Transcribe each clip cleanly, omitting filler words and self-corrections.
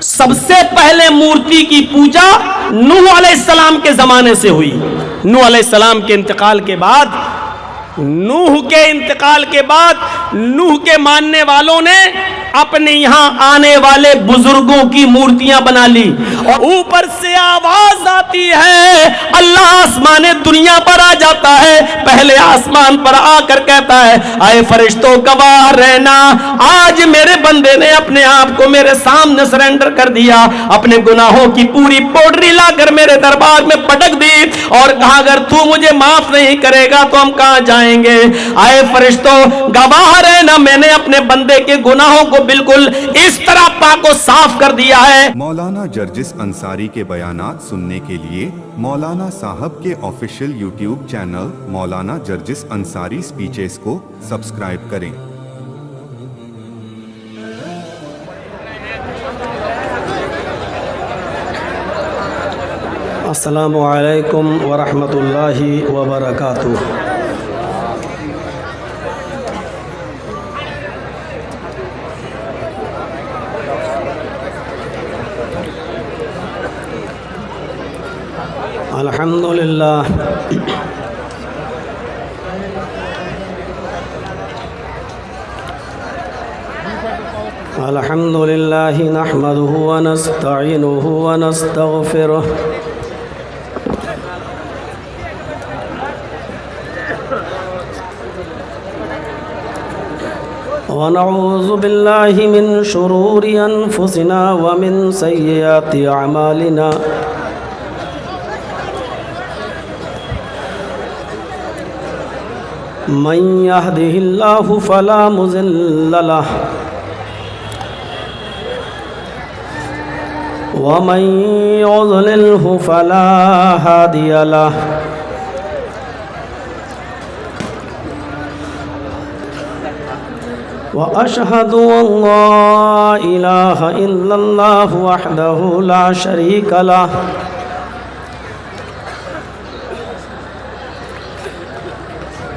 سب سے پہلے مورتی کی پوجا نوح علیہ السلام کے زمانے سے ہوئی. نوح علیہ السلام کے انتقال کے بعد نوح کے ماننے والوں نے اپنے یہاں آنے والے بزرگوں کی مورتیاں بنا لی, اور اوپر سے آواز آتی ہے, اللہ آسمان دنیا پر آ جاتا ہے, پہلے آسمان پر آ کر کہتا ہے اے فرشتوں گواہ رہنا, آج میرے بندے نے اپنے آپ کو میرے سامنے سرنڈر کر دیا, اپنے گناہوں کی پوری پوڈری لا کر میرے دربار میں پٹک دی, اور کہا اگر تو مجھے معاف نہیں کرے گا تو ہم کہاں جائیں گے. اے فرشتوں گواہ رہنا, میں نے اپنے بندے کے گناہوں کو بالکل اس طرح پاک و صاف کر دیا ہے. مولانا جرجس انصاری کے بیانات سننے کے لیے مولانا صاحب کے آفیشیل یوٹیوب چینل مولانا جرجس انصاری سپیچز کو سبسکرائب کریں. السلام علیکم ورحمۃ اللہ وبرکاتہ. الحمدللہ الحمدللہ نحمدہ ونستعینہ ونستغفرہ ونعوذ باللہ من شرور انفسنا ومن سیئات اعمالنا من يهده الله فلا مضل له ومن يضلله فلا هادي له وأشهد أن لا إله إلا الله وحده لا شريك له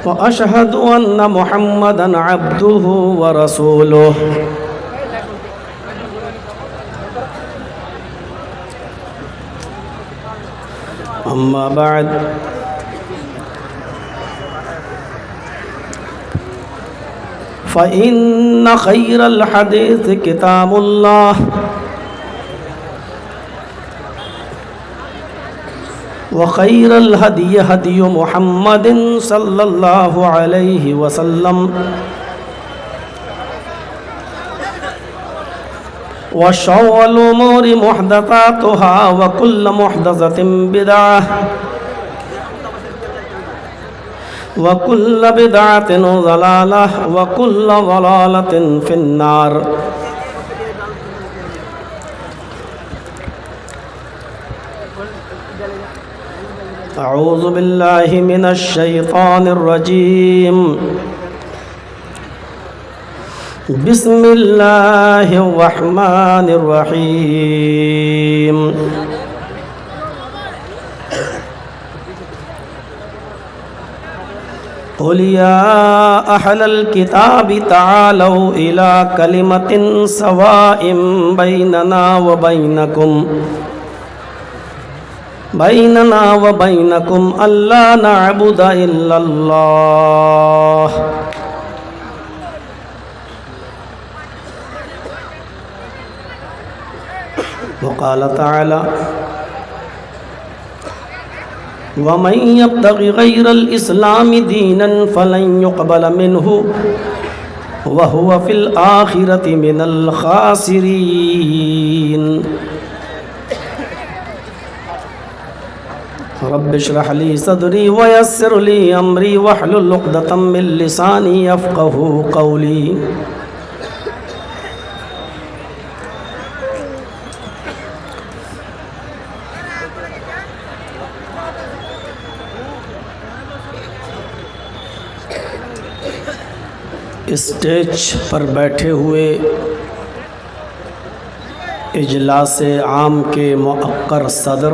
وأشهد أن محمدًا عبده ورسوله. أما بعد فإن خير الحديث كتاب الله وخير الهدي هدي محمد صلى الله عليه وسلم وشر الأمور محدثاتها وكل محدثة بدعة وكل بدعة ضلالة وكل ضلالة في النار. أعوذ بالله من الشيطان الرجيم. بسم الله الرحمن الرحيم. قل يا أهل الكتاب تعالوا إلى كلمة سواء بيننا وبينكم ألا نعبد إلا الله وقال تعالى ومن يبتغ غير الإسلام دينا فلن يقبل منه وهو في الآخرة من الخاسرين. رب اشرح لي صدري ويسر لي أمري واحلل عقدة من لساني يفقهوا قولي. اسٹیج پر بیٹھے ہوئے اجلاس عام کے مؤقر صدر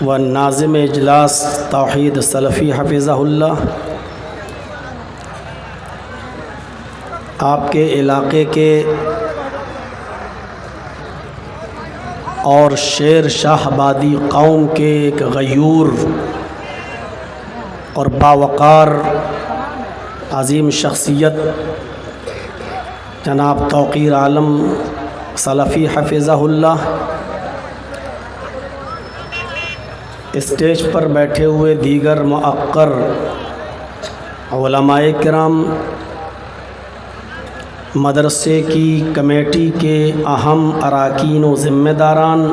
و ناظم اجلاس توحید سلفی حفظہ اللہ، آپ کے علاقے کے اور شیر شاہ آبادی قوم کے ایک غیور اور باوقار عظیم شخصیت جناب توقیر عالم سلفی حفظہ اللہ اسٹیج پر بیٹھے ہوئے دیگر معقر علماء کرام، مدرسے کی کمیٹی کے اہم اراکین و ذمہ داران،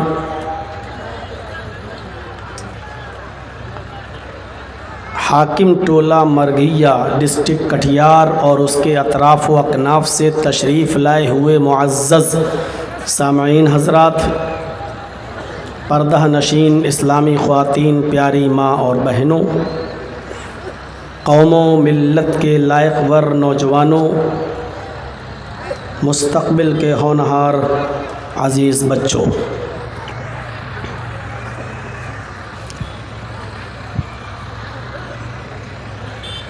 حاکم ٹولہ مرگھیا ڈسٹرکٹ کٹھیار اور اس کے اطراف و اکناف سے تشریف لائے ہوئے معزز سامعین حضرات، پردہ نشین اسلامی خواتین، پیاری ماں اور بہنوں، قوم و ملت کے لائق ور نوجوانوں، مستقبل کے ہونہار عزیز بچوں،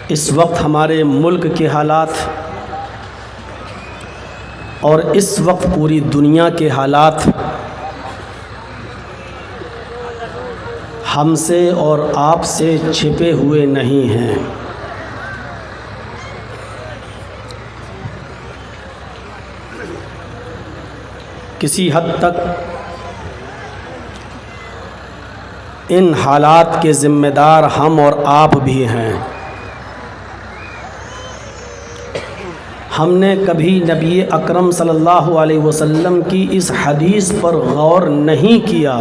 اس وقت ہمارے ملک کے حالات اور اس وقت پوری دنیا کے حالات ہم سے اور آپ سے چھپے ہوئے نہیں ہیں۔ کسی حد تک ان حالات کے ذمہ دار ہم اور آپ بھی ہیں۔ ہم نے کبھی نبی اکرم صلی اللہ علیہ وسلم کی اس حدیث پر غور نہیں کیا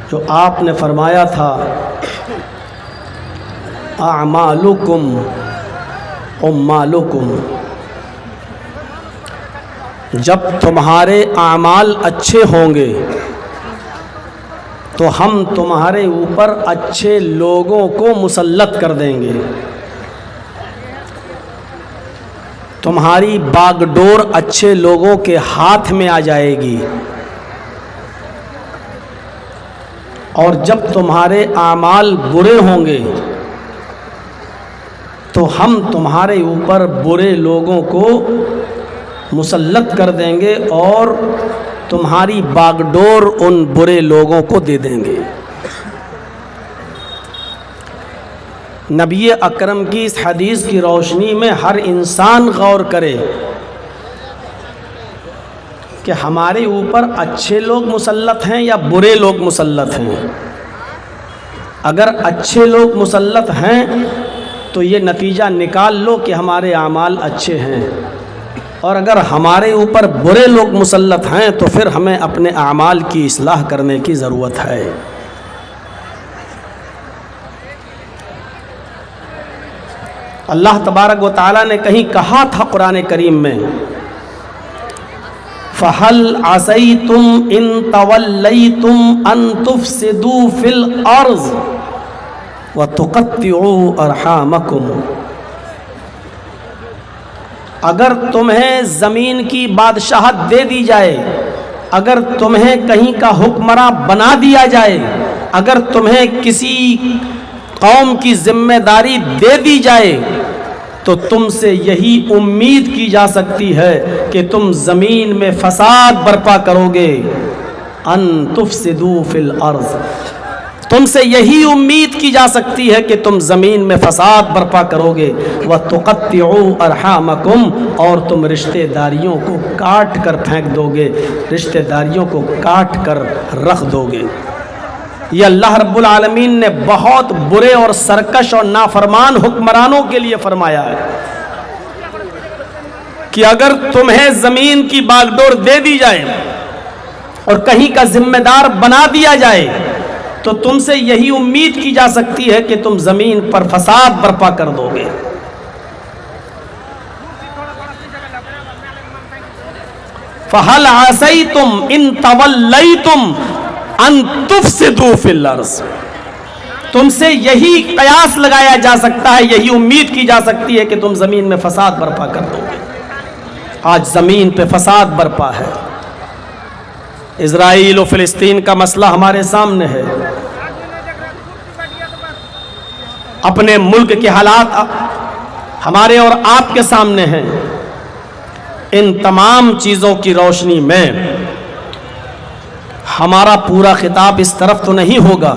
جو آپ نے فرمایا تھا، اعمالکم امالکم، جب تمہارے اعمال اچھے ہوں گے تو ہم تمہارے اوپر اچھے لوگوں کو مسلط کر دیں گے، تمہاری باغ ڈور اچھے لوگوں کے ہاتھ میں آ جائے گی، اور جب تمہارے اعمال برے ہوں گے تو ہم تمہارے اوپر برے لوگوں کو مسلط کر دیں گے اور تمہاری باغ ڈور ان برے لوگوں کو دے دیں گے۔ نبی اکرم کی اس حدیث کی روشنی میں ہر انسان غور کرے کہ ہمارے اوپر اچھے لوگ مسلط ہیں یا برے لوگ مسلط ہیں۔ اگر اچھے لوگ مسلط ہیں تو یہ نتیجہ نکال لو کہ ہمارے اعمال اچھے ہیں، اور اگر ہمارے اوپر برے لوگ مسلط ہیں تو پھر ہمیں اپنے اعمال کی اصلاح کرنے کی ضرورت ہے۔ اللہ تبارک و تعالیٰ نے کہیں کہا تھا قرآن کریم میں، فَهَلْ عَسَيْتُمْ إِن تَوَلَّيْتُمْ أَن تُفْسِدُوا فِي الْأَرْضِ وَتُقَطِّعُوا أَرْحَامَكُمْ، اگر تمہیں زمین کی بادشاہت دے دی جائے، اگر تمہیں کہیں کا حکمراں بنا دیا جائے، اگر تمہیں کسی قوم کی ذمہ داری دے دی جائے تو تم سے یہی امید کی جا سکتی ہے کہ تم زمین میں فساد برپا کرو گے، ان تفسدوا فی الارض، تم سے یہی امید کی جا سکتی ہے کہ تم زمین میں فساد برپا کرو گے، وَتُقَطِّعُوا أَرْحَامَكُمْ، اور تم رشتہ داریوں کو کاٹ کر پھینک دو گے، رشتہ داریوں کو کاٹ کر رکھ دو گے۔ یہ اللہ رب العالمین نے بہت برے اور سرکش اور نافرمان حکمرانوں کے لیے فرمایا ہے کہ اگر تمہیں زمین کی باغ ڈور دے دی جائے اور کہیں کا ذمہ دار بنا دیا جائے تو تم سے یہی امید کی جا سکتی ہے کہ تم زمین پر فساد برپا کر دو گے۔ فَهَلْ عَسَيْتُمْ إِن تَوَلَّيْتُمْ أَن تُفْسِدُوا فِي الْأَرْضِ، تم سے یہی قیاس لگایا جا سکتا ہے، یہی امید کی جا سکتی ہے کہ تم زمین میں فساد برپا کر دو گے۔ آج زمین پہ فساد برپا ہے، اسرائیل و فلسطین کا مسئلہ ہمارے سامنے ہے، اپنے ملک کے حالات ہمارے اور آپ کے سامنے ہیں. ان تمام چیزوں کی روشنی میں ہمارا پورا خطاب اس طرف تو نہیں ہوگا،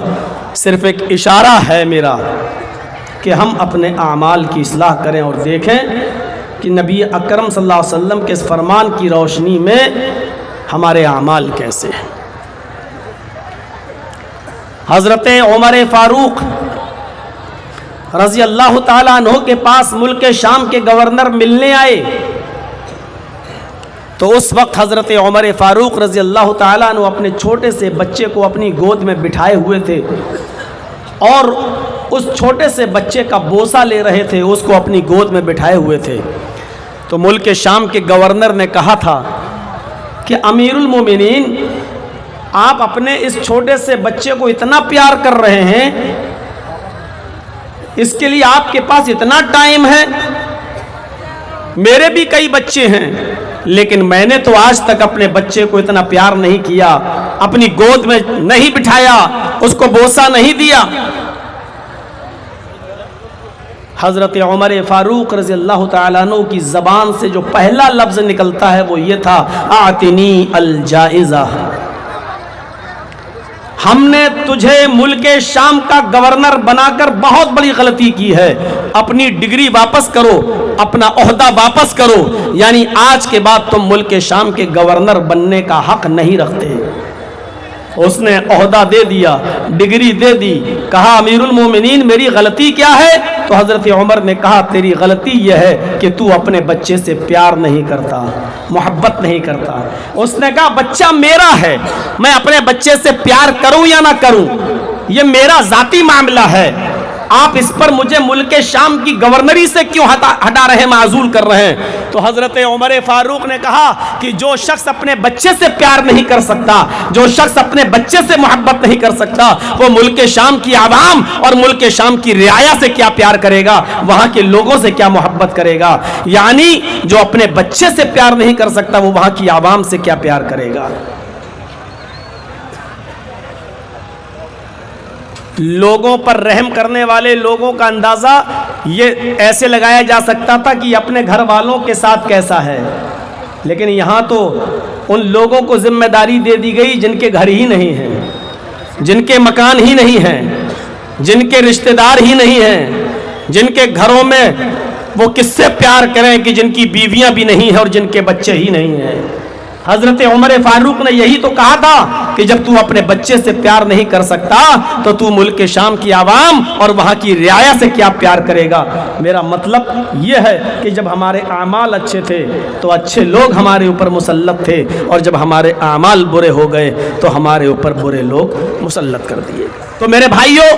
صرف ایک اشارہ ہے میرا کہ ہم اپنے اعمال کی اصلاح کریں اور دیکھیں کہ نبی اکرم صلی اللہ علیہ وسلم کے اس فرمان کی روشنی میں ہمارے اعمال کیسے ہیں. حضرت عمر فاروق رضی اللہ تعالیٰ عنہ کے پاس ملک شام کے گورنر ملنے آئے تو اس وقت حضرت عمر فاروق رضی اللہ تعالیٰ عنہ اپنے چھوٹے سے بچے کو اپنی گود میں بٹھائے ہوئے تھے اور اس چھوٹے سے بچے کا بوسہ لے رہے تھے، اس کو اپنی گود میں بٹھائے ہوئے تھے. تو ملک شام کے گورنر نے کہا تھا کہ امیر المومنین، آپ اپنے اس چھوٹے سے بچے کو اتنا پیار کر رہے ہیں، اس کے لیے آپ کے پاس اتنا ٹائم ہے؟ میرے بھی کئی بچے ہیں، لیکن میں نے تو آج تک اپنے بچے کو اتنا پیار نہیں کیا، اپنی گود میں نہیں بٹھایا، اس کو بوسہ نہیں دیا. حضرت عمر فاروق رضی اللہ تعالیٰ عنہ کی زبان سے جو پہلا لفظ نکلتا ہے وہ یہ تھا، اعطنی الجائزہ. ہم نے تجھے ملک شام کا گورنر بنا کر بہت بڑی غلطی کی ہے، اپنی ڈگری واپس کرو، اپنا عہدہ واپس کرو، یعنی آج کے بعد تم ملک شام کے گورنر بننے کا حق نہیں رکھتے. اس نے عہدہ دے دیا، ڈگری دے دی، کہا امیر المومنین میری غلطی کیا ہے؟ تو حضرت عمر نے کہا تیری غلطی یہ ہے کہ تو اپنے بچے سے پیار نہیں کرتا، محبت نہیں کرتا. اس نے کہا بچہ میرا ہے، میں اپنے بچے سے پیار کروں یا نہ کروں یہ میرا ذاتی معاملہ ہے، آپ اس پر مجھے ملک شام کی گورنری سے کیوں ہٹا رہے ہیں، معزول کر رہے ہیں؟ تو حضرت عمر فاروق نے کہا کہ جو شخص اپنے بچے سے پیار نہیں کر سکتا، جو شخص اپنے بچے سے محبت نہیں کر سکتا، وہ ملک شام کی عوام اور ملک شام کی رعایا سے کیا پیار کرے گا، وہاں کے لوگوں سے کیا محبت کرے گا؟ یعنی جو اپنے بچے سے پیار نہیں کر سکتا وہ وہاں کی عوام سے کیا پیار کرے گا؟ لوگوں پر رحم کرنے والے لوگوں کا اندازہ یہ ایسے لگایا جا سکتا تھا کہ اپنے گھر والوں کے ساتھ کیسا ہے، لیکن یہاں تو ان لوگوں کو ذمہ داری دے دی گئی جن کے گھر ہی نہیں ہیں، جن کے مکان ہی نہیں ہیں، جن کے رشتہ دار ہی نہیں ہیں، جن کے گھروں میں وہ کس سے پیار کریں کہ جن کی بیویاں بھی نہیں ہیں اور جن کے بچے ہی نہیں ہیں. حضرت عمر فاروق نے یہی تو کہا تھا کہ جب تو اپنے بچے سے پیار نہیں کر سکتا تو تو ملک شام کی عوام اور وہاں کی رعایا سے کیا پیار کرے گا؟ میرا مطلب یہ ہے کہ جب ہمارے اعمال اچھے تھے تو اچھے لوگ ہمارے اوپر مسلط تھے، اور جب ہمارے اعمال برے ہو گئے تو ہمارے اوپر برے لوگ مسلط کر دیے. تو میرے بھائیوں،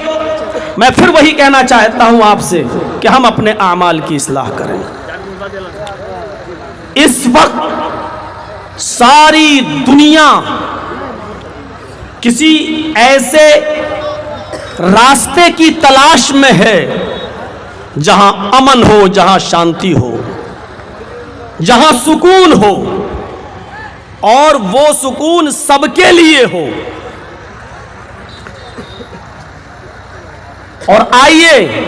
میں پھر وہی کہنا چاہتا ہوں آپ سے کہ ہم اپنے اعمال کی اصلاح کریں. اس وقت ساری دنیا کسی ایسے راستے کی تلاش میں ہے جہاں امن ہو، جہاں شانتی ہو، جہاں سکون ہو، اور وہ سکون سب کے لیے ہو. اور آئیے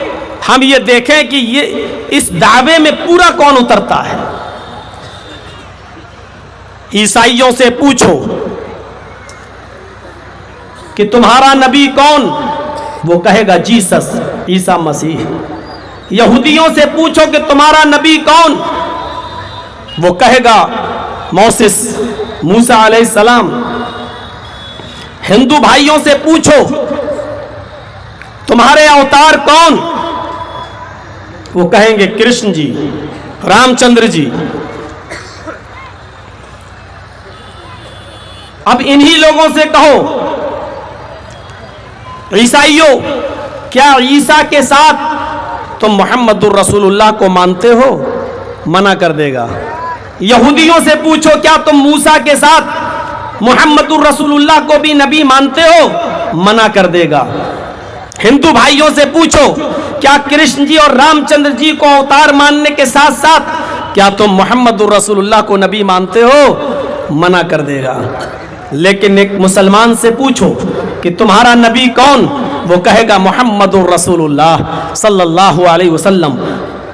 ہم یہ دیکھیں کہ یہ اس دعوے میں پورا کون اترتا ہے. عیسائیوں سے پوچھو کہ تمہارا نبی کون؟ وہ کہے گا جیسس، عیسیٰ مسیح. یہودیوں سے پوچھو کہ تمہارا نبی کون؟ وہ کہے گا موسیس، موسیٰ علیہ السلام. ہندو بھائیوں سے پوچھو تمہارے اوتار کون؟ وہ کہیں گے کرشن جی، رام چندر جی. اب انہی لوگوں سے کہو عیسائیوں، کیا عیسیٰ کے ساتھ تم محمد الرسول اللہ کو مانتے ہو؟ منع کر دے گا. یہودیوں سے پوچھو کیا تم موسیٰ کے ساتھ محمد الرسول اللہ کو بھی نبی مانتے ہو؟ منع کر دے گا. ہندو بھائیوں سے پوچھو کیا کرشن جی اور رام چندر جی کو اوتار ماننے کے ساتھ ساتھ کیا تم محمد الرسول اللہ کو نبی مانتے ہو؟ منع کر دے گا. لیکن ایک مسلمان سے پوچھو کہ تمہارا نبی کون؟ وہ کہے گا محمد الرسول اللہ صلی اللہ علیہ وسلم.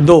2।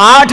8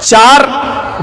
4,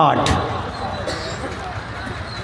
8।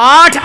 8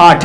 8।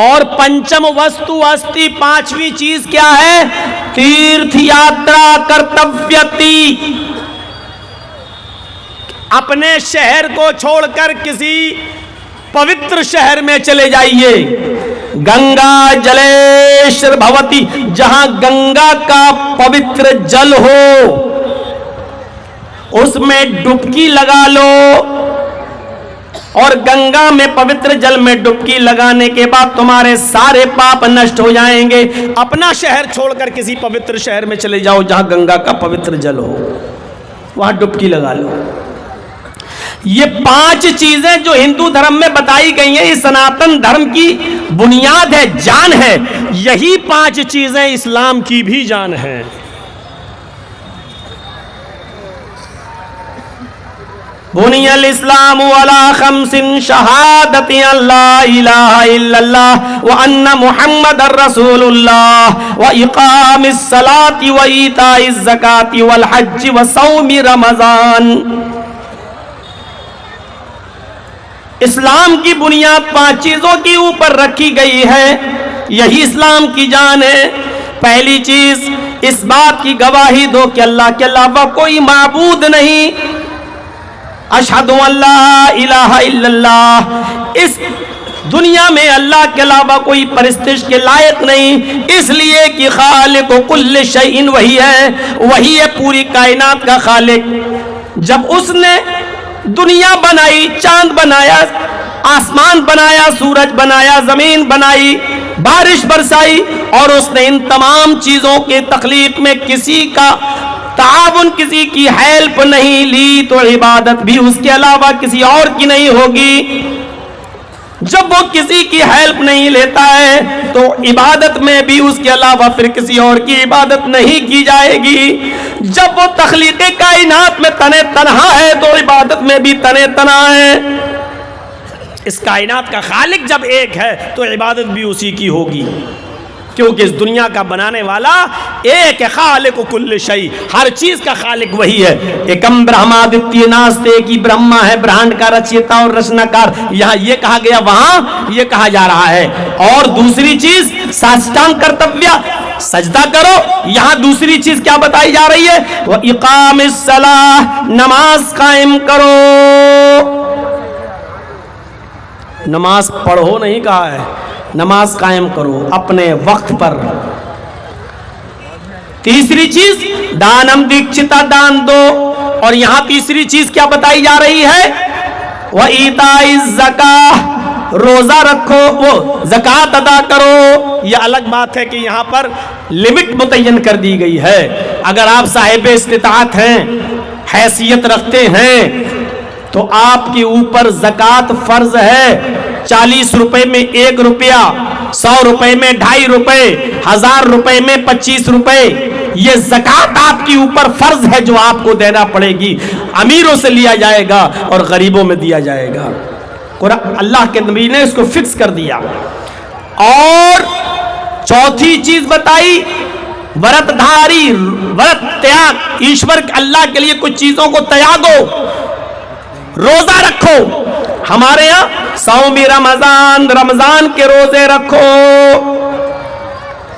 اور پنچم وستو استی، پانچویں چیز کیا ہے؟ تیرتھ یاترا کرتویتی، اپنے شہر کو چھوڑ کر کسی پوتر شہر میں چلے جائیے. گنگا جلیشر بھوتی، جہاں گنگا کا پوتر جل ہو اس میں ڈبکی لگا لو، اور گنگا میں پوتر جل میں ڈبکی لگانے کے بعد تمہارے سارے پاپ نشٹ ہو جائیں گے. اپنا شہر چھوڑ کر کسی پوتر شہر میں چلے جاؤ جہاں گنگا کا پوتر جل ہو، وہاں ڈبکی لگا لو. یہ 5 چیزیں جو ہندو دھرم میں بتائی گئی ہیں، اس سناتن دھرم کی بنیاد ہے، جان ہے. یہی 5 چیزیں اسلام کی بھی جان ہیں. بنی الاسلام علی 5 شہادت ان لا الہ الا اللہ وان محمد الرسول اللہ واقام الصلاۃ وایتاء الزکاۃ والحج وصوم رمضان. اسلام کی بنیاد 5 چیزوں کے اوپر رکھی گئی ہے، یہی اسلام کی جان ہے. پہلی چیز، اس بات کی گواہی دو کہ اللہ کے علاوہ کوئی معبود نہیں. اشہد ان لا الہ الا اللہ، اس دنیا میں اللہ کے علاوہ کوئی پرستش کے لائق نہیں، اس لیے کہ خالق کل شیء وہی ہے، وہی ہے پوری کائنات کا خالق. جب اس نے دنیا بنائی، چاند بنایا، آسمان بنایا، سورج بنایا، زمین بنائی، بارش برسائی، اور اس نے ان تمام چیزوں کے تخلیق میں کسی کا تعاون، کسی کی ہیلپ نہیں لی، تو عبادت بھی اس کے علاوہ کسی اور کی نہیں ہوگی. جب وہ کسی کی ہیلپ نہیں لیتا ہے تو عبادت میں بھی اس کے علاوہ پھر کسی اور کی عبادت نہیں کی جائے گی. جب وہ تخلیق کائنات میں تنے تنہا ہے تو عبادت میں بھی تنے تنہا ہے. اس کائنات کا خالق جب ایک ہے تو عبادت بھی اسی کی ہوگی، کیونکہ اس دنیا کا بنانے والا ایک ہے، خالق کل شیء، ہر چیز کا خالق وہی ہے. ایکم برہمادتیہ ناستے، کی برہما ہے برہانڈ کا رچیتا اور رچناکار. یہاں یہ کہا گیا، وہاں یہ کہا جا رہا ہے. اور دوسری چیز ساشٹانگ کرتویہ، سجدہ کرو. یہاں دوسری چیز کیا بتائی جا رہی ہے؟ وَإِقَامِ الصَّلَاةِ، نماز قائم کرو. نماز پڑھو نہیں کہا ہے، نماز قائم کرو اپنے وقت پر. تیسری چیز دانم دیکچتا، دان دو. اور یہاں تیسری چیز کیا بتائی جا رہی ہے؟ وَإِيتَاءِ الزَّكَاةِ، روزہ رکھو، وہ زکوٰۃ ادا کرو. یہ الگ بات ہے کہ یہاں پر لمٹ متعین کر دی گئی ہے. اگر آپ صاحب استطاعت ہیں، حیثیت رکھتے ہیں، تو آپ کے اوپر زکوٰۃ فرض ہے. 40 روپے میں 1 روپیہ، 100 روپے میں 2.5 روپے، 1000 روپے میں 25 روپے، یہ زکوٰۃ آپ کے اوپر فرض ہے جو آپ کو دینا پڑے گی. امیروں سے لیا جائے گا اور غریبوں میں دیا جائے گا. اللہ کے نبی نے اس کو فکس کر دیا. اور چوتھی چیز بتائی، ورت دھاری، ورت تیاگ، ایشور اللہ کے لیے کچھ چیزوں کو تیاگو. روزہ رکھو. ہمارے یہاں صوم رمضان، رمضان کے روزے رکھو.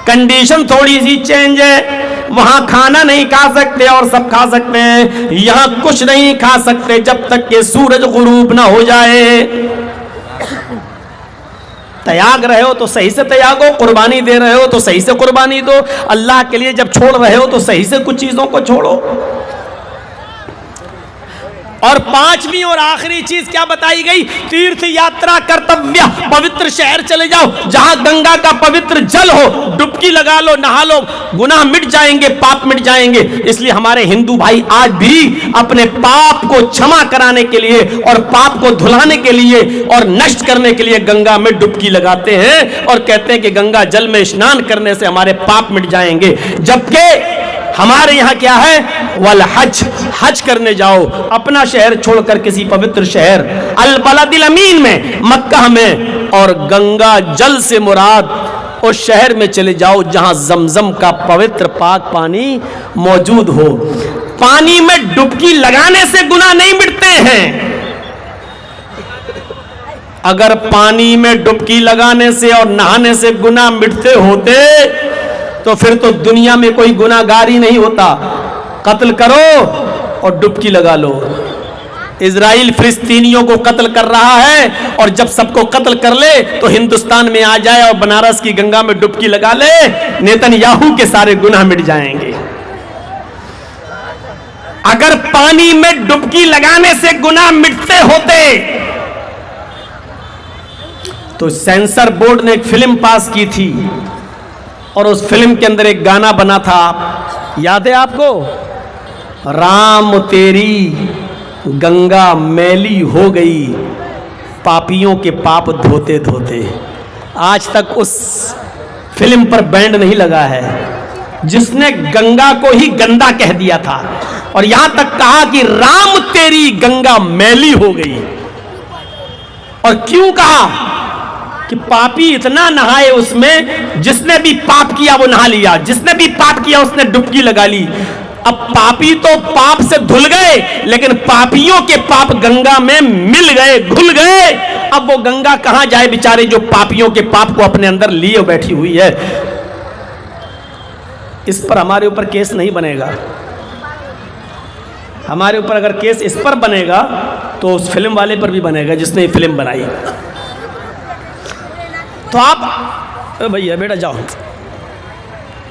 کنڈیشن تھوڑی سی چینج ہے، وہاں کھانا نہیں کھا سکتے اور سب کھا سکتے ہیں، یہاں کچھ نہیں کھا سکتے جب تک کہ سورج غروب نہ ہو جائے. تیاگ رہے ہو تو صحیح سے تیاگو، قربانی دے رہے ہو تو صحیح سے قربانی دو. اللہ کے لیے جب چھوڑ رہے ہو تو صحیح سے کچھ چیزوں کو چھوڑو. اور 5ویں اور آخری چیز کیا بتائی گئی؟ تیرتھ یاترا کرتویہ، پوتر شہر چلے جاؤ جہاں گنگا کا پوتر جل ہو، ڈبکی لگا لو، نہا لو، گناہ مٹ جائیں گے، پاپ مٹ جائیں گے. اس لیے ہمارے ہندو بھائی آج بھی اپنے پاپ کو چھما کرانے کے لیے اور پاپ کو دھلانے کے لیے اور نشٹ کرنے کے لیے گنگا میں ڈبکی لگاتے ہیں اور کہتے ہیں کہ گنگا جل میں اسنان کرنے سے ہمارے پاپ مٹ جائیں گے. جبکہ ہمارے یہاں کیا ہے؟ والحج، حج کرنے جاؤ اپنا شہر چھوڑ کر کسی پوتر شہر البلد الامین میں، مکہ میں، اور گنگا جل سے مراد اس شہر میں چلے جاؤ جہاں زمزم کا پوتر پاک پانی موجود ہو. پانی میں ڈبکی لگانے سے گناہ نہیں مٹتے ہیں. اگر پانی میں ڈبکی لگانے سے اور نہانے سے گناہ مٹتے ہوتے تو پھر تو دنیا میں کوئی گناہ گار ہی نہیں ہوتا. قتل کرو اور ڈبکی لگا لو. اسرائیل فلسطینیوں کو قتل کر رہا ہے اور جب سب کو قتل کر لے تو ہندوستان میں آ جائے اور بنارس کی گنگا میں ڈبکی لگا لے, نیتن یاہو کے سارے گناہ مٹ جائیں گے. اگر پانی میں ڈبکی لگانے سے گناہ مٹتے ہوتے تو سینسر بورڈ نے ایک فلم پاس کی تھی اور اس فلم کے اندر ایک گانا بنا تھا, یاد ہے آپ کو؟ رام تیری گنگا میلی ہو گئی پاپیوں کے پاپ دھوتے دھوتے. آج تک اس فلم پر بینڈ نہیں لگا ہے جس نے گنگا کو ہی گندا کہہ دیا تھا اور یہاں تک کہا کہ رام تیری گنگا میلی ہو گئی. اور کیوں کہا؟ کہ پاپی اتنا نہائے اس میں, جس نے بھی پاپ کیا وہ نہا لیا, جس نے بھی پاپ کیا اس نے ڈبکی لگا لی. اب پاپی تو پاپ سے دھل گئے لیکن پاپیوں کے پاپ گنگا میں مل گئے, گھل گئے. اب وہ گنگا کہاں جائے بیچارے جو پاپیوں کے پاپ کو اپنے اندر لیے بیٹھی ہوئی ہے. اس پر ہمارے اوپر کیس نہیں بنے گا. ہمارے اوپر اگر کیس اس پر بنے گا تو اس فلم والے پر بھی بنے گا جس نے یہ فلم بنائی. تو آپ بھیا بیٹا جاؤ,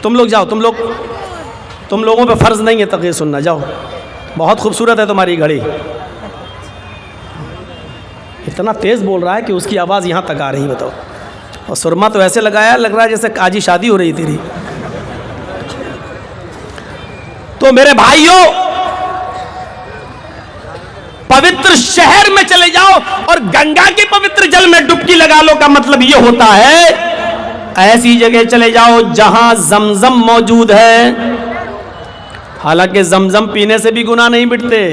تم لوگ جاؤ, تم لوگوں پہ فرض نہیں ہے تقریر سننا, جاؤ. بہت خوبصورت ہے تمہاری گھڑی. اتنا تیز بول رہا ہے کہ اس کی آواز یہاں تک آ رہی, بتاؤ. اور سرما تو ایسے لگایا لگ رہا ہے جیسے آج ہی شادی ہو رہی تیری. تو میرے بھائیوں, پوتر شہر میں چلے جاؤ اور گنگا کے پوتر جل میں ڈبکی لگا لو کا مطلب یہ ہوتا ہے ایسی جگہ چلے جاؤ جہاں زمزم موجود ہے. حالانکہ زمزم پینے سے بھی گناہ نہیں مٹتے,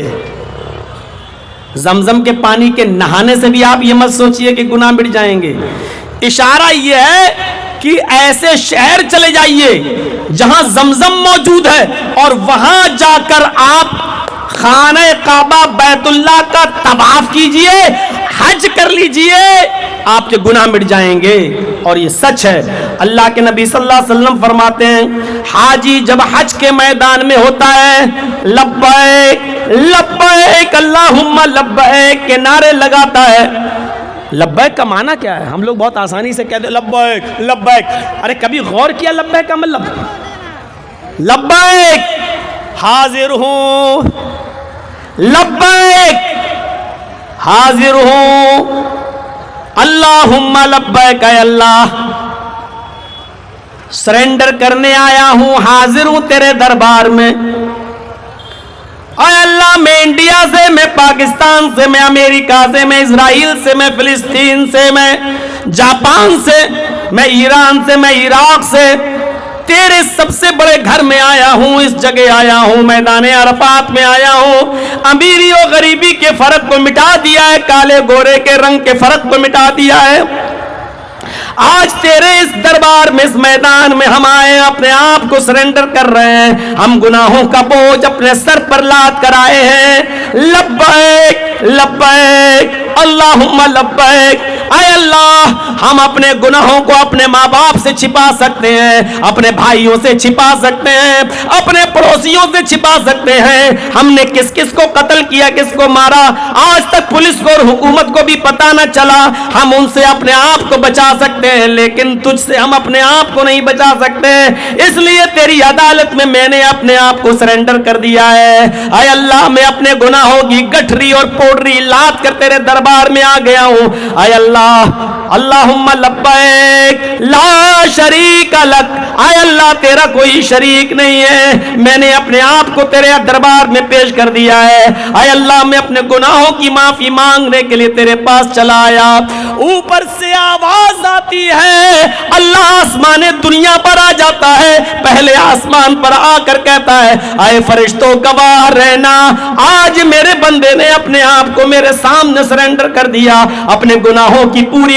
زمزم کے پانی کے نہانے سے بھی آپ یہ مت سوچئے کہ گناہ مٹ جائیں گے. اشارہ یہ ہے کہ ایسے شہر چلے جائیے جہاں زمزم موجود ہے اور وہاں جا کر آپ خانہ کعبہ بیت اللہ کا طواف کیجئے, حج کر لیجئے, آپ کے گناہ مٹ جائیں گے. اور یہ سچ ہے. اللہ کے نبی صلی اللہ علیہ وسلم فرماتے ہیں حاجی جب حج کے میدان میں ہوتا ہے لبیک لبیک اللہم لبیک کے نعرے لگاتا ہے. لبیک کا معنی کیا ہے؟ ہم لوگ بہت آسانی سے کہتے ہیں لبیک لبیک. ارے کبھی غور کیا لبیک کا مطلب؟ لبیک حاضر ہوں, لبیک حاضر ہوں, اللہم لبیک, اے اللہ سرنڈر کرنے آیا ہوں, حاضر ہوں تیرے دربار میں. اے اللہ میں انڈیا سے, میں پاکستان سے, میں امریکہ سے, میں اسرائیل سے, میں فلسطین سے, میں جاپان سے, میں ایران سے, میں عراق سے, تیرے سب سے بڑے گھر میں آیا ہوں, اس جگہ آیا ہوں, میدان عرفات میں آیا ہوں. امیری و غریبی کے فرق کو مٹا دیا ہے, کالے گورے کے رنگ کے فرق کو مٹا دیا ہے. آج تیرے اس دربار میں, اس میدان میں ہم آئے, اپنے آپ کو سرنڈر کر رہے ہیں. ہم گناہوں کا بوجھ اپنے سر پر لاد کر آئے ہیں. لبیک لبیک اللہم لبیک. اے اللہ ہم اپنے گناہوں کو اپنے ماں باپ سے چھپا سکتے ہیں, اپنے بھائیوں سے چھپا سکتے ہیں, اپنے پڑوسیوں سے چھپا سکتے ہیں. ہم نے کس کس کو قتل کیا, کس کو مارا, آج تک پولیس کو اور حکومت کو بھی پتہ نہ چلا. ہم ان سے اپنے آپ کو بچا سکتے ہیں لیکن تجھ سے ہم اپنے آپ کو نہیں بچا سکتے. اس لیے تیری عدالت میں میں نے اپنے آپ کو سرنڈر کر دیا ہے. اے اللہ میں اپنے گناہوں کی گٹھری اور پوڑری لاد کر تیرے دربار میں آ گیا ہوں. اے اللہ اللہم لبیک لا شریک لک. اے اللہ تیرا کوئی شریک نہیں ہے, میں نے اپنے آپ کو تیرے دربار میں پیش کر دیا ہے. اے اللہ میں اپنے گناہوں کی معافی مانگنے کے لیے تیرے پاس چلا آیا. اوپر سے آواز آتی ہے, اللہ آسمان دنیا پر آ جاتا ہے, پہلے آسمان پر آ کر کہتا ہے اے فرشتوں گواہ رہنا, آج میرے بندے نے اپنے آپ کو میرے سامنے سرنڈر کر دیا, اپنے گناہوں کی پوری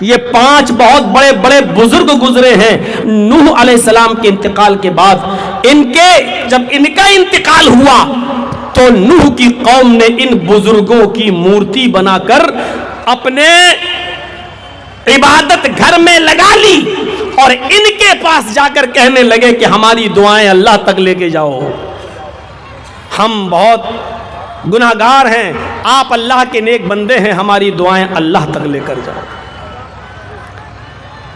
یہ 5 بہت بڑے بڑے بزرگ گزرے ہیں نوح علیہ السلام کے انتقال کے بعد. جب ان کا انتقال ہوا تو نوح کی قوم نے ان بزرگوں کی مورتی بنا کر اپنے عبادت گھر میں لگا لی اور ان کے پاس جا کر کہنے لگے کہ ہماری دعائیں اللہ تک لے کے جاؤ. ہم بہت گناہگار ہیں, آپ اللہ کے نیک بندے ہیں, ہماری دعائیں اللہ تک لے کر جاؤ.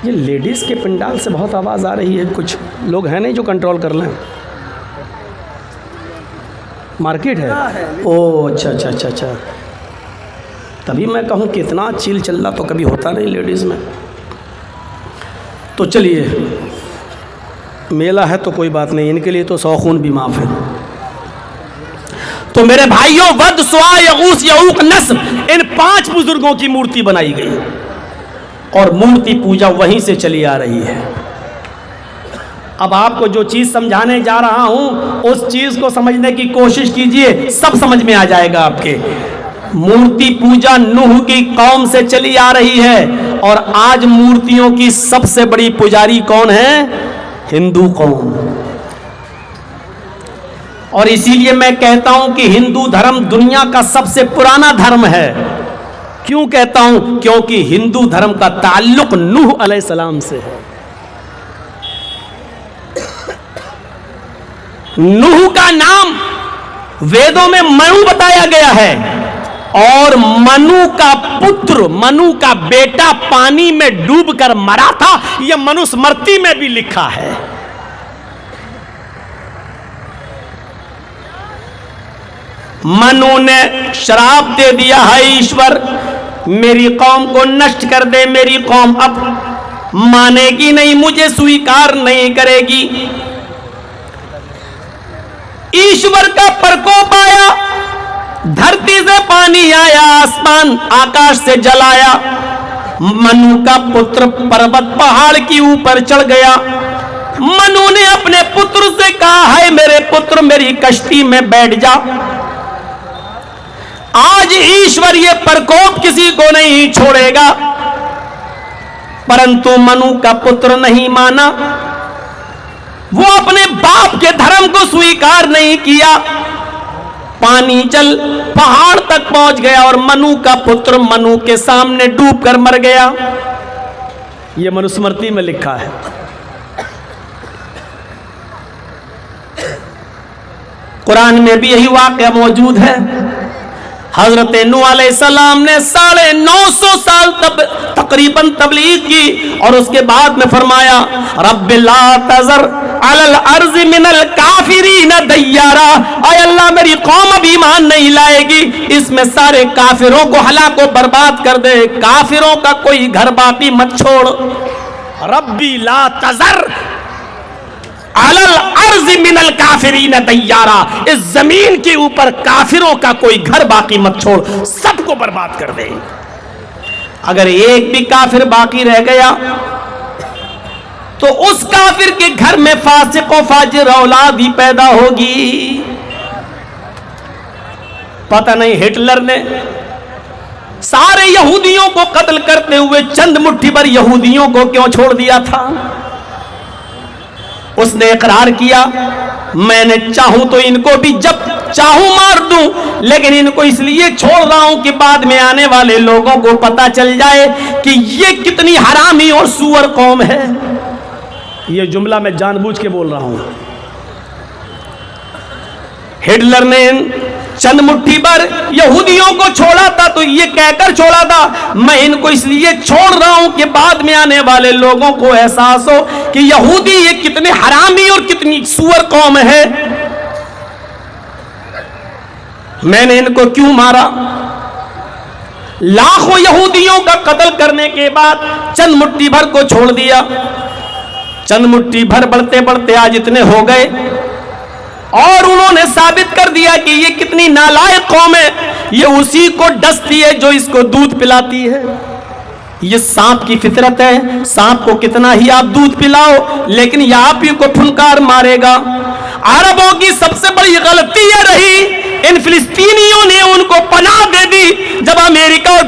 یہ لیڈیز کے پنڈال سے بہت آواز آ رہی ہے, کچھ لوگ ہیں نہیں جو کنٹرول کر لیں. مارکیٹ ہے, او اچھا, تبھی میں کہوں کہ اتنا چیل چل رہا تو کبھی ہوتا نہیں لیڈیز میں. تو چلیے, میلہ ہے تو کوئی بات نہیں, ان کے لیے تو 100 خون بھی معاف ہے. تو میرے بھائیوں, ود, سوا, یغوث, یعوق, نصر, ان 5 بزرگوں کی مورتی بنائی گئی اور مورتی پوجا وہیں سے چلی آ رہی ہے. اب آپ کو جو چیز سمجھانے جا رہا ہوں اس چیز کو سمجھنے کی کوشش کیجئے, سب سمجھ میں آ جائے گا آپ کے. مورتی پوجا نوح کی قوم سے چلی آ رہی ہے اور آج مورتیوں کی سب سے بڑی پجاری کون ہے؟ ہندو قوم. اور اسی لیے میں کہتا ہوں کہ ہندو دھرم دنیا کا سب سے پرانا دھرم ہے. کیوں کہتا ہوں؟ کیونکہ ہندو دھرم کا تعلق نوح علیہ السلام سے ہے. نوح کا نام ویدوں میں منو بتایا گیا ہے اور منو کا پتر, منو کا بیٹا پانی میں ڈوب کر مرا تھا, یہ منوسمرتی میں بھی لکھا ہے. منو نے شراپ دے دیا ہے, ایشور میری قوم کو نشٹ کر دے, میری قوم اب مانے گی نہیں, مجھے سویکار نہیں کرے گی. ایشور کا پرکوپ آیا, دھرتی سے پانی آیا, آسمان آکاش سے جل آیا. منو کا پتر پروت پہاڑ کی اوپر چڑھ گیا. منو نے اپنے پتر سے کہا ہے میرے پتر میری کشتی میں بیٹھ جا. آج ایشور یہ پرکوپ کسی کو نہیں چھوڑے گا, پرنتو منو کا پتر نہیں مانا, وہ اپنے باپ کے دھرم کو سویکار نہیں کیا. پانی چل پہاڑ تک پہنچ گیا اور منو کا پتر منو کے سامنے ڈوب کر مر گیا. یہ منوسمرتی میں لکھا ہے. قرآن میں بھی یہی واقعہ موجود ہے. حضرت نوح علیہ السلام نے 950 سال تقریباً تبلیغ کی اور اس کے بعد میں فرمایا رب لا تذر علی الارض من الکافرین دیارا, اے اللہ میری قوم اب ایمان نہیں لائے گی, اس میں سارے کافروں کو ہلاک و برباد کر دے, کافروں کا کوئی گھر باقی مت چھوڑ. ربی لا تذر علی الارض من الکافرین دیارا, اس زمین کے اوپر کافروں کا کوئی گھر باقی مت چھوڑ, سب کو برباد کر دے. اگر ایک بھی کافر باقی رہ گیا تو اس کافر کے گھر میں فاسق و فاجر اولاد ہی پیدا ہوگی. پتہ نہیں ہٹلر نے سارے یہودیوں کو قتل کرتے ہوئے چند مٹھی بھر یہودیوں کو کیوں چھوڑ دیا تھا؟ اس نے اقرار کیا میں نے چاہوں تو ان کو بھی جب چاہوں مار دوں, لیکن ان کو اس لیے چھوڑ رہا ہوں کہ بعد میں آنے والے لوگوں کو پتا چل جائے کہ یہ کتنی حرامی اور سور قوم ہے. یہ جملہ میں جان بوجھ کے بول رہا ہوں. ہٹلر نے چند مٹھی بھر یہودیوں کو چھوڑا تھا تو یہ کہہ کر چھوڑا تھا میں ان کو اس لیے چھوڑ رہا ہوں کہ بعد میں آنے والے لوگوں کو احساس ہو کہ یہودی یہ کتنے حرامی اور کتنی سور قوم ہے. میں نے ان کو کیوں مارا؟ لاکھوں یہودیوں کا قتل کرنے کے بعد چند مٹھی بھر کو چھوڑ دیا. چند مٹھی بھر بڑھتے بڑھتے آج اتنے ہو گئے اور انہوں نے ثابت کر دیا کہ یہ کتنی نالائق قوم ہے. یہ اسی کو ڈستی ہے جو اس کو دودھ پلاتی ہے. یہ سانپ کی فطرت ہے, سانپ کو کتنا ہی آپ دودھ پلاؤ لیکن یہ آپ ہی کو پھنکار مارے گا. عربوں کی سب سے بڑی غلطی یہ رہی ان فلسطینیوں نے ان کو پناہ دے دی. جب امریکہ اور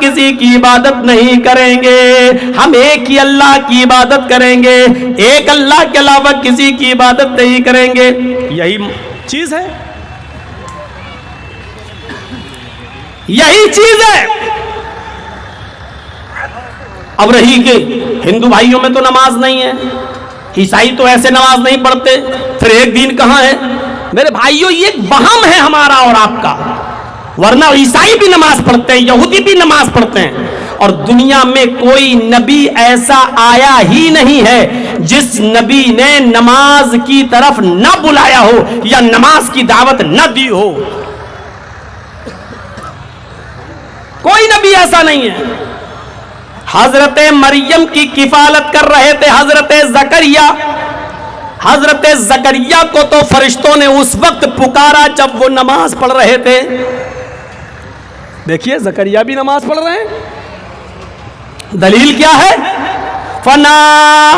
کسی کی عبادت نہیں کریں گے، ہم ایک ہی اللہ کی عبادت کریں گے، ایک اللہ کے علاوہ کسی کی عبادت نہیں کریں گے۔ یہی چیز ہے، یہی چیز ہے۔ اب رہی کہ ہندو بھائیوں میں تو نماز نہیں ہے، عیسائی تو ایسے نماز نہیں پڑھتے، پھر ایک دین کہاں ہے؟ میرے بھائیوں یہ ایک وہم ہے ہمارا اور آپ کا، ورنہ عیسائی بھی نماز پڑھتے ہیں، یہودی بھی نماز پڑھتے ہیں، اور دنیا میں کوئی نبی ایسا آیا ہی نہیں ہے جس نبی نے نماز کی طرف نہ بلایا ہو یا نماز کی دعوت نہ دی ہو، کوئی نبی ایسا نہیں ہے۔ حضرت مریم کی کفالت کر رہے تھے حضرت زکریا، حضرت زکریا کو تو فرشتوں نے اس وقت پکارا جب وہ نماز پڑھ رہے تھے۔ دیکھیے زکریا بھی نماز پڑھ رہے ہیں، دلیل کیا ہے؟ فنا